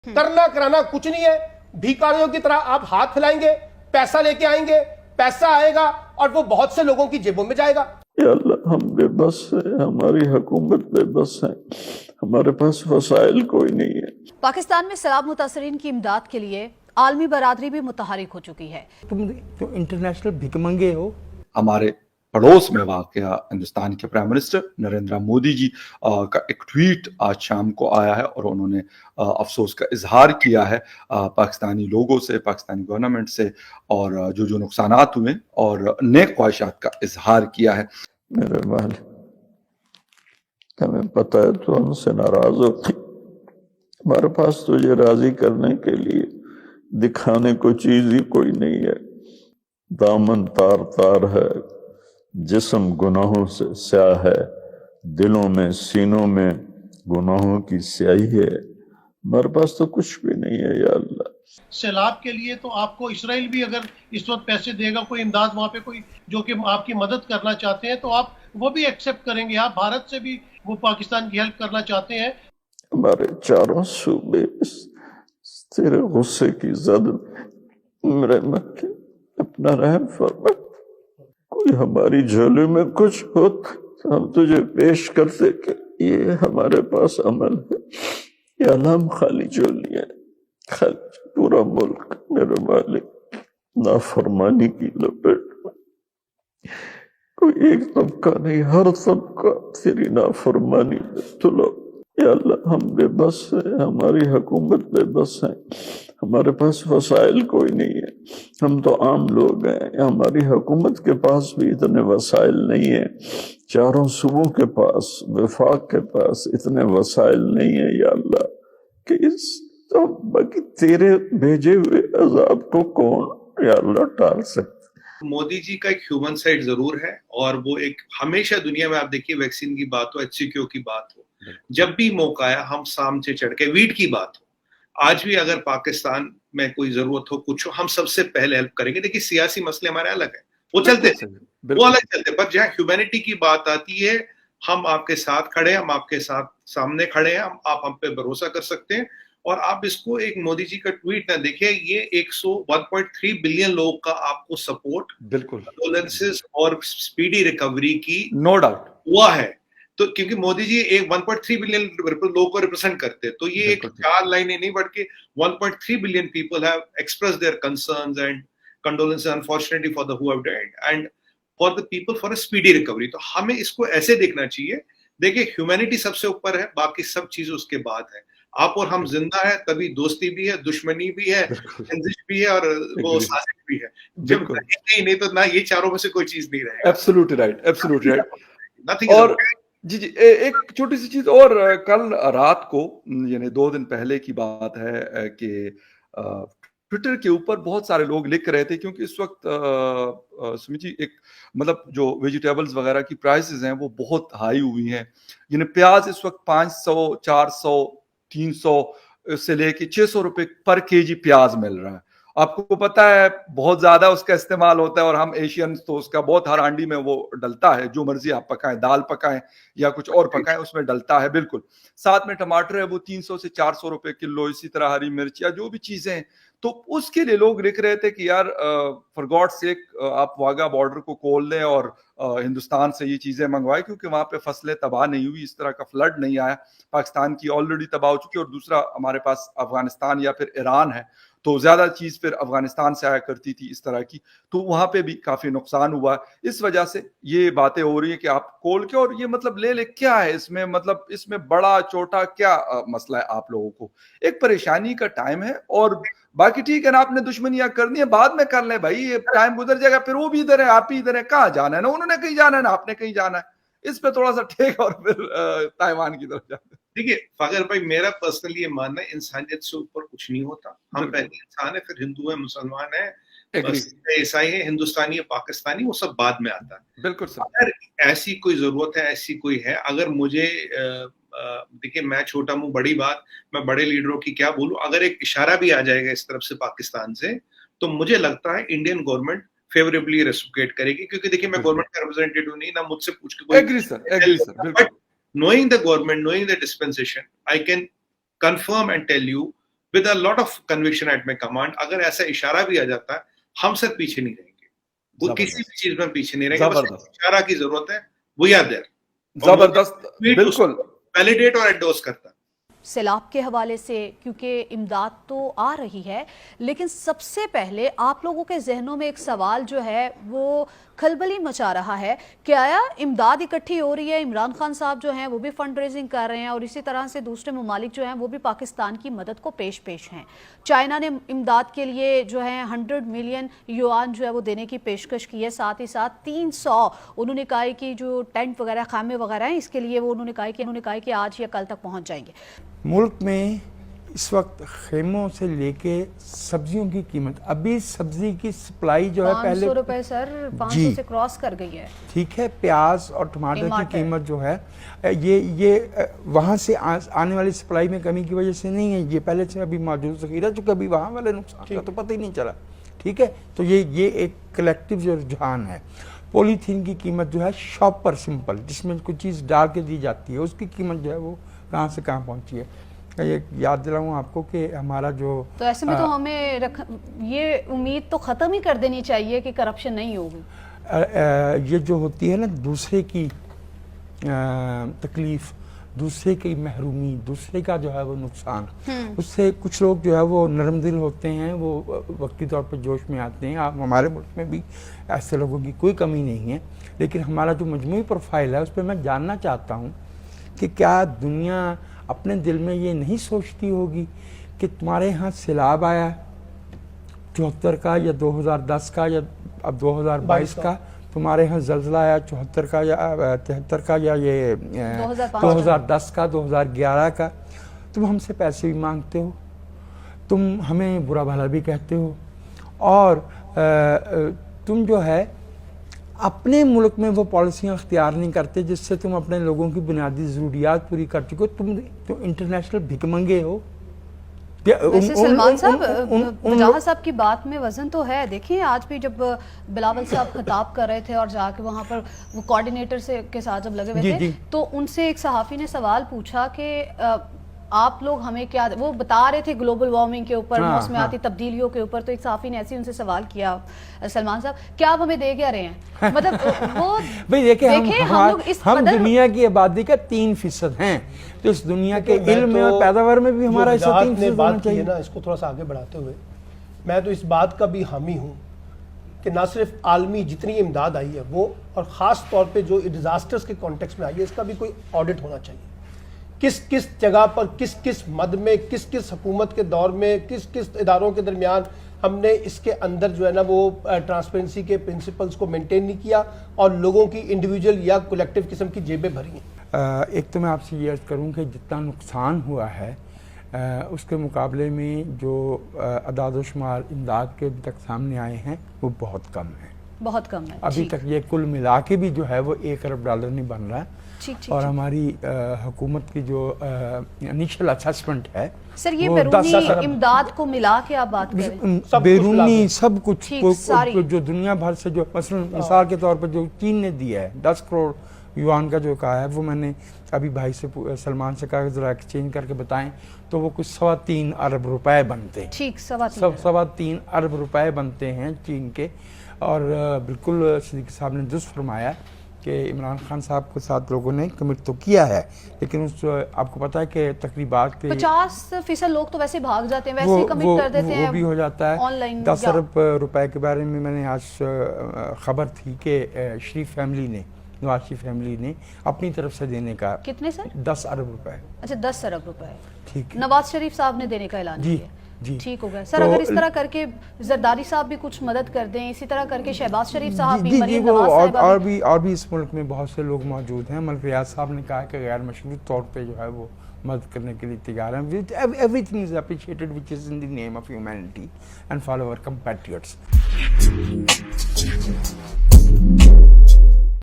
करना कराना कुछ नहीं है, भिखारियों की तरह आप हाथ फैलाएंगे, पैसा लेके आएंगे, पैसा आएगा और वो बहुत से लोगों की जेबों में जाएगा। या अल्लाह, हम बेबस है, हमारी हुकूमत बेबस है, हमारे पास वसाइल कोई नहीं है। पाकिस्तान में सैलाब मुतासरीन की इमदाद के लिए आलमी बरादरी भी मुतहरिक हो चुकी है। तुम जो इंटरनेशनल भिकमंगे हो। हमारे पड़ोस में वाक़या हिंदुस्तान के प्राइम मिनिस्टर नरेंद्र मोदी जी का एक ट्वीट आज शाम को आया है और उन्होंने अफसोस का इजहार किया है पाकिस्तानी लोगों से, पाकिस्तानी गवर्नमेंट से, और जो नुकसानात हुए और नेक ख्वाहिशात का इजहार किया है। मेरे मालिक, हमें पता है तो हमसे नाराज होती, हमारे पास तुझे राजी करने के लिए दिखाने को चीज ही कोई नहीं है। दामन तार तार है, जिस्म गुनाहों से स्याह है, दिलों में सीनों में गुनाहों की स्याही है, हमारे पास तो कुछ भी नहीं है। या अल्लाह, सैलाब के लिए तो आपको इसराइल भी अगर इस वक्त पैसे देगा, कोई इमदाद वहाँ पे कोई जो कि आपकी मदद करना चाहते हैं, तो आप वो भी एक्सेप्ट करेंगे। आप भारत से भी वो पाकिस्तान की हेल्प करना चाहते हैं। हमारे चारों सूबे तेरे गुस्से की जद, मेरे मक्के अपना रहम फरमा, कोई हमारी झोली में कुछ हो तो हम तुझे पेश करते कि ये हमारे पास अमल है। ये अल्लाह खाली झोली है, खाली पूरा मुल्क मेरे मालिक नाफरमानी की लपेट में, कोई एक तबका नहीं, हर तबका तेरी नाफरमानी में तुलो। या अल्लाह, हम बेबस है, हमारी हुकूमत बेबस है, हमारे पास वसाइल कोई नहीं है। हम तो आम लोग हैं, हमारी हुकूमत के पास भी इतने वसाइल नहीं है, चारों सूबों के पास, वफाक के पास इतने वसाइल नहीं है। या अल्लाह, कि इस तो बाकी तेरे भेजे हुए अजाब को कौन या अल्लाह टाल सकता। मोदी जी का एक ह्यूमन साइड जरूर है, और वो एक हमेशा दुनिया में आप देखिए, वैक्सीन की बात हो, HCQ की बात हो, जब भी मौका आया हम सामने चढ़ के, वीट की बात हो, आज भी अगर पाकिस्तान में कोई जरूरत हो, कुछ हो, हम सबसे पहले हेल्प करेंगे। देखिए सियासी मसले हमारे अलग है, वो चलते थे, वो अलग चलते, पर जहाँ ह्यूमैनिटी की बात आती है, हम आपके साथ खड़े हैं, हम आपके साथ सामने खड़े हैं, आप हम पे भरोसा कर सकते हैं। और आप इसको एक मोदी जी का ट्वीट ना देखिए, ये 1.3 बिलियन लोग का आपको सपोर्ट, बिल्कुल, कंडोलेंसेस और स्पीडी रिकवरी की नो डाउट हुआ है। तो क्योंकि मोदी जी एक 1.3 बिलियन लोगों को रिप्रेजेंट करते हैं, तो ये एक 4 लाइनें नहीं बढ़ के 1.3 billion people have expressed their concerns and condolences unfortunately for the who have died and for the people for a speedy recovery. तो हमें इसको ऐसे देखना चाहिए। देखिए ह्यूमैनिटी सबसे ऊपर है, बाकी सब चीजें उसके बाद है। आप और हम जिंदा है तभी दोस्ती भी है, दुश्मनी भी है, रंजिश भी है और वो साजिश भी है। जब नहीं तो ना, ये चारों में से कोई चीज नहीं रहेगा। Absolutely right, absolutely right. Nothing. और जी जी, एक छोटी सी चीज और, कल रात को, यानी 2 दिन पहले की बात है कि ट्विटर के ऊपर बहुत सारे लोग लिख रहे थे, क्योंकि इस वक्त सुमित जी, एक मतलब जो वेजिटेबल्स वगैरह की प्राइसेस हैं वो बहुत हाई हुई हैं। यानी प्याज इस वक्त 500, 400, 300 से लेके 600 रुपए पर केजी प्याज मिल रहा है। आपको पता है बहुत ज्यादा उसका इस्तेमाल होता है, और हम एशियंस तो उसका बहुत, हर हांडी में वो डलता है, जो मर्जी आप पकाएं, दाल पकाएं या कुछ और पकाएं, उसमें डलता है बिल्कुल। साथ में टमाटर है वो 300 से 400 रुपए किलो, इसी तरह हरी मिर्च या जो भी चीजें हैं। तो उसके लिए लोग लिख रहे थे कि यार फॉर गॉड सेक आप वाघा बॉर्डर को खोल दें और हिंदुस्तान से ये चीजें मंगवाएं, क्योंकि वहां पे फसलें तबाह नहीं हुई, इस तरह का फ्लड नहीं आया। पाकिस्तान की ऑलरेडी तबाह हो चुकी है, और दूसरा हमारे पास अफगानिस्तान या फिर ईरान है, तो ज्यादा चीज फिर अफगानिस्तान से आया करती थी इस तरह की, तो वहां पे भी काफी नुकसान हुआ। इस वजह से ये बातें हो रही है कि आप खोल के, और ये मतलब ले क्या है इसमें, मतलब इसमें बड़ा छोटा क्या मसला है आप लोगों को? एक परेशानी का टाइम है, और बाकी ठीक है ना, आपने दुश्मनियां करनी है बाद में कर ले भाई, ये टाइम गुजर जाएगा, फिर वो भी इधर है आप ही इधर है, कहाँ जाना है ना, उन्होंने कहीं जाना है ना आपने कहीं जाना है। इस पे थोड़ा सा ठेक, और फिर ताइवान की तरफ जाते हैं। देखिए फागर भाई, मेरा पर्सनली ये मानना है, इंसानियत से ऊपर कुछ नहीं होता। हम पहले इंसान है, फिर हिंदू है, मुसलमान है, ईसाई है, हिंदुस्तानी है, पाकिस्तानी, वो सब बाद में आता है। बिल्कुल सर। अगर ऐसी कोई जरूरत है, ऐसी कोई है, अगर मुझे देखिए, मैं छोटा मुंह बड़ी बात, मैं बड़े लीडरों की क्या बोलूं, अगर एक इशारा भी आ जाएगा इस तरफ से पाकिस्तान से, तो मुझे लगता है इंडियन गवर्नमेंट फेवरेबली रेसिप्रोकेट करेगी। क्योंकि देखिए मैं गवर्नमेंट का रिप्रेजेंटेटिव नहीं, ना मुझसे पूछ के कोई। Agree sir, but knowing the government, knowing the dispensation, I can confirm and tell you with a lot of conviction at my command. اگر ایسا اشارہ بھی آ جاتا ہے ہم سب پیچھے نہیں رہیں گے, وہ کسی بھی چیز میں پیچھے نہیں رہیں گے, بس اشارہ کی ضرورت ہے, we are there. زبردست, بالکل ویلیڈیٹ اور انڈورس کرتا ہے. سیلاب کے حوالے سے کیونکہ امداد تو آ رہی ہے, لیکن سب سے پہلے آپ لوگوں کے ذہنوں میں ایک سوال جو ہے وہ کھلبلی مچا رہا ہے کہ آیا امداد اکٹھی ہو رہی ہے, عمران خان صاحب جو ہیں وہ بھی فنڈ ریزنگ کر رہے ہیں اور اسی طرح سے دوسرے ممالک جو ہیں وہ بھی پاکستان کی مدد کو پیش ہیں. چائنا نے امداد کے لیے جو ہے 100 ملین یوان جو ہے وہ دینے کی پیشکش کی ہے, ساتھ ہی ساتھ 300 انہوں نے کہا کہ جو ٹینٹ وغیرہ خیمے وغیرہ ہیں اس کے لیے وہ انہوں نے کہا کہ آج یا کل تک پہنچ جائیں گے. ملک میں اس وقت خیموں سے لے کے سبزیوں کی قیمت, ابھی سبزی کی سپلائی جو ہے پہلے 500 روپے سر 500 سے کراس کر گئی ہے. ٹھیک ہے, پیاز اور ٹماٹر کی قیمت جو ہے یہ وہاں سے آنے والی سپلائی میں کمی کی وجہ سے نہیں ہے, یہ پہلے سے ابھی موجود ذخیرہ, چونکہ ابھی وہاں والے نقصان کا تو پتہ ہی نہیں چلا. ٹھیک ہے, تو یہ ایک کلیکٹیو جو رجحان ہے. پولیتھین کی قیمت جو ہے شاپ پر سمپل جس میں کوئی چیز ڈال کے دی جاتی ہے اس کی قیمت جو ہے وہ کہاں سے کہاں پہنچی ہے. یہ یاد دلاؤں آپ کو کہ ہمارا جو, تو ایسے میں تو ہمیں یہ امید تو ختم ہی کر دینی چاہیے کہ کرپشن نہیں ہوگی. یہ جو ہوتی ہے نا دوسرے کی تکلیف, دوسرے کی محرومی, دوسرے کا جو ہے وہ نقصان, اس سے کچھ لوگ جو ہے وہ نرم دل ہوتے ہیں, وہ وقتی طور پہ جوش میں آتے ہیں. ہمارے ملک میں بھی ایسے لوگوں کی کوئی کمی نہیں ہے, لیکن ہمارا جو مجموعی پروفائل ہے اس پہ میں جاننا چاہتا ہوں کہ کیا دنیا اپنے دل میں یہ نہیں سوچتی ہوگی کہ تمہارے ہاں سیلاب آیا 74 کا یا 2010 کا یا اب 2022 کا, تمہارے ہاں زلزلہ آیا 74 کا یا 73 کا یا یہ 2010 کا 2011 کا, تم ہم سے پیسے بھی مانگتے ہو, تم ہمیں برا بھلا بھی کہتے ہو, اور تم جو ہے اپنے ملک میں وہ پالیسیاں اختیار نہیں کرتے جس سے تم اپنے لوگوں کی بنیادی ضروریات پوری کر چکے ہو. تم انٹرنیشنل بھک منگے ہو. ویسے سلمان صاحب, وجاہت صاحب کی بات میں وزن تو ہے. دیکھیں آج بھی جب بلاول صاحب خطاب کر رہے تھے اور جا کے وہاں پر وہ کوارڈینیٹر کے ساتھ جب لگے ہوئے تھے تو ان سے ایک صحافی نے سوال پوچھا کہ آپ لوگ ہمیں کیا, وہ بتا رہے تھے گلوبل وارمنگ کے اوپر, موسمیاتی تبدیلیوں کے اوپر, تو ایک صحافی نے ایسے ان سے سوال کیا سلمان صاحب کیا آپ ہمیں دے کیا رہے ہیں, مطلب وہ دیکھیں ہم دنیا کی آبادی کا 3% ہیں, تو اس دنیا کے علم اور پیداوار میں بھی ہمارا ایسا 3% ہونا چاہیے نا. اس کو تھوڑا سا آگے بڑھاتے ہوئے میں تو اس بات کا بھی حامی ہوں کہ نہ صرف عالمی جتنی امداد آئی ہے وہ, اور خاص طور پہ جو ڈیزاسٹرز کے کانٹیکس میں آئی ہے, اس کا بھی کوئی آڈٹ ہونا چاہیے. کس جگہ پر کس مد میں کس حکومت کے دور میں کس اداروں کے درمیان ہم نے اس کے اندر جو ہے نا وہ ٹرانسپیرنسی کے پرنسپلز کو مینٹین نہیں کیا اور لوگوں کی انڈیویجول یا کولیکٹیو قسم کی جیبیں بھری ہیں. ایک تو میں آپ سے یہ عرض کروں کہ جتنا نقصان ہوا ہے اس کے مقابلے میں جو اعداد و شمار امداد کے ابھی تک سامنے آئے ہیں وہ بہت کم ہیں, بہت کم ہے. ابھی تک یہ کل ملا کے بھی جو ہے وہ $1 ارب نہیں بن رہا ہے. اور ہماری حکومت کی جو انیشل اسسمنٹ ہے سر, یہ بیرونی امداد کو ملا کے آپ بات کریں, بیرونی سب کچھ جو دنیا بھر سے جو مثال کے طور پر جو چین نے دیا ہے 10 کروڑ یوان کا جو کہا ہے, وہ میں نے ابھی بھائی سے سلمان سے کہا کہ ذرا ایکسچینج کر کے بتائیں, تو وہ کچھ 3.25 ارب روپے بنتے ہیں. ٹھیک, 3.25 ارب روپے بنتے ہیں چین کے. اور بالکل صدیقی صاحب نے درست فرمایا کہ عمران خان صاحب کے ساتھ لوگوں نے کمٹ تو کیا ہے, لیکن آپ کو پتا ہے کہ تقریبات کے 50% لوگ تو ویسے بھاگ جاتے ہیں, ویسے ہی کمٹ کر دیتے ہیں, وہ بھی ہو جاتا ہے. 10 ارب روپے کے بارے میں نے آج خبر تھی کہ شریف فیملی نے, نواز شریف فیملی نے اپنی طرف سے دینے کا. کتنے سر؟ 10 ارب روپے. اچھا 10 ارب روپے. ٹھیک, نواز شریف صاحب نے دینے کا اعلان کیا. ٹھیک ہو گیا سر. اگر اس طرح کر کے زرداری صاحب بھی کچھ مدد کر دیں, اسی طرح کر کے شہباز شریف صاحب بھی, مریم نواز صاحب اور بھی اس ملک میں بہت سے لوگ موجود ہیں. ملک ریاض صاحب نے کہا کہ غیر مشروط طور پہ جو ہے وہ مدد کرنے کے لیے تیار ہیں. Everything is appreciated which is in the name of humanity and follow our compatriots.